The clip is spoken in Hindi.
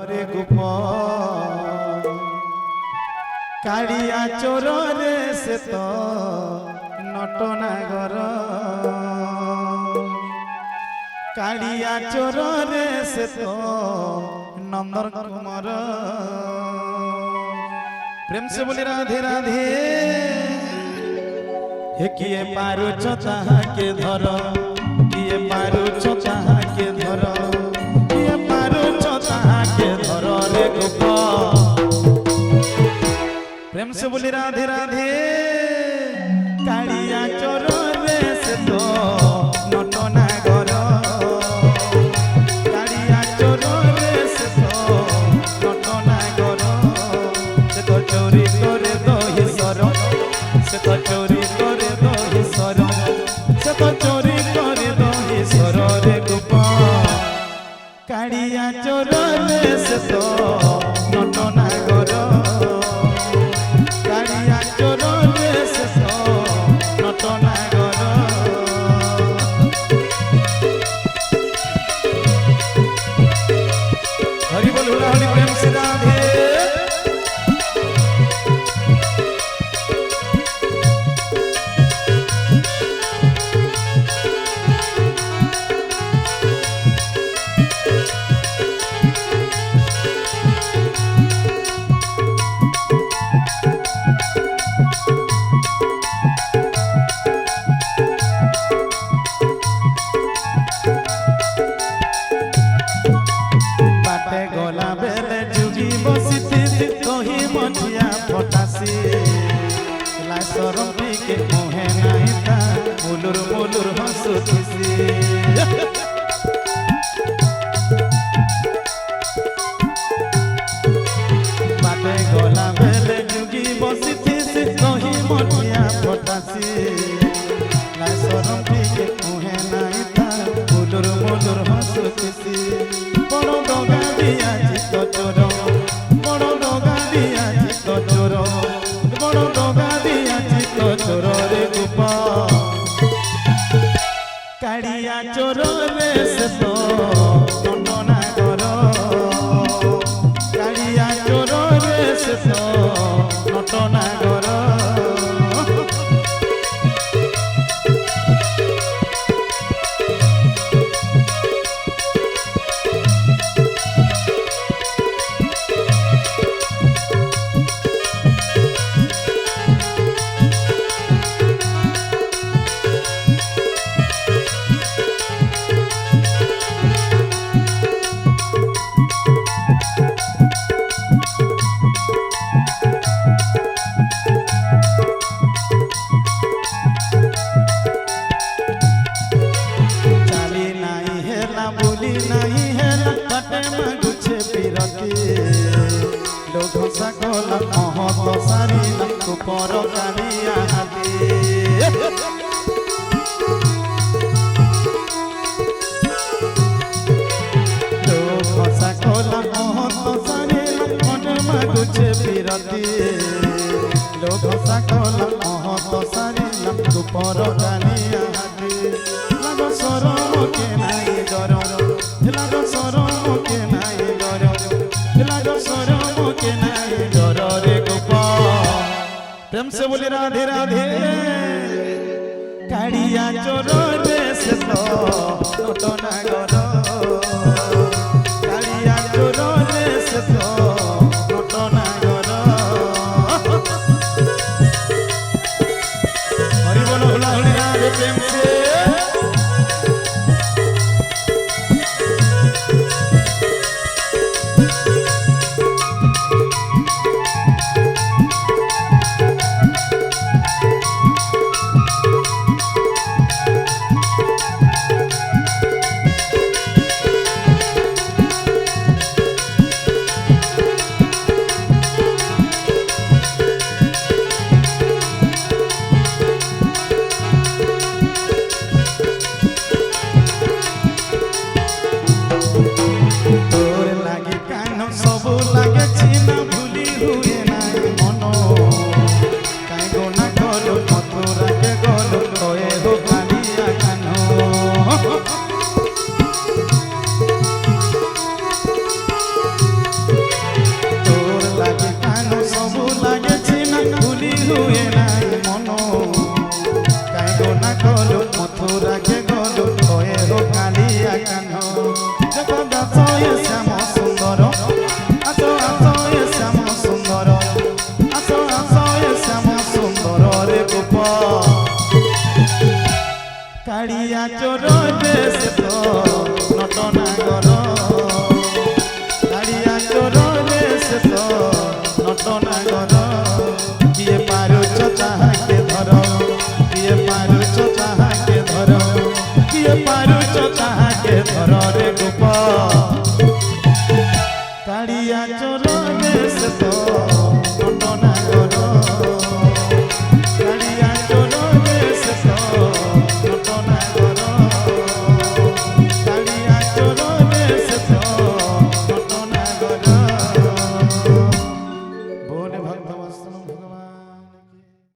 रे गुपा कालिया चोर रे से तो नटनागर कालिया चोर रे से तो नंदर कुमार। प्रेम से बोली राधे राधे। हे किए पारो ताहा के धर किए पारो ताहा के धर किए पारो ताहा के धर रे गोपा। प्रेम से बोली राधे राधे। कालिया चोर रे से तो नटनागर कालिया चोर रे से तो नटनागर से तो चोरी करे दही सर से तो चोरी करे दही सर से तो चोरी करे दही सर रे गोपा। कालिया चोर रे से तो नटनागर कालिया चोर रे से तो नटनागर। हरि बोल हुला हरि प्रेम से राधे। बाटे गला बेले जुगी बसिथि कही मठिया फटासी लासरम के मोहे नाही ता मुलुर मुलुर हसुथिसी। बाटे गला बेले जुगी बसिथि कही मठिया फटासी लासरम के मोहे नाही ता मुलुर मुलुर हसुथिसी। बड़ डगा दिया चित चोर बड़ डगा दिया चित चोर बड़ डगा दिया चित चोर रे गोपा। कालिया चोर रे से तो नटनागर कालिया चोर रे से तो नटनागर। लोघसा कोला महत सारी लंकु पर कालिया हाथी। लोघसा कोला महत सारी लंकु मागुछे बिरती लोघसा कोला महत सारी लंकु पर कालिया हाथी। लागो सरम के नाई डर लागो सरम के नाई डर लागो सरम के नाई डर रे गोपा। प्रेम से बोली राधे राधे। कालिया चोर रे से तो नटनागर कालिया चोर रे से तो नटनागर। हरि बोल हुला हुली राधे प्रेम से। চোর দেশ তো নটনাগর কালিয়া চোর দেশ তো নটনাগর কিয়ে পারুছ তাহাকে ধর কিয়ে পারুছ তাহাকে ধর কিয়ে পারুছ তাহাকে ধর রে গোপ কালিয়া চোর দেশ তো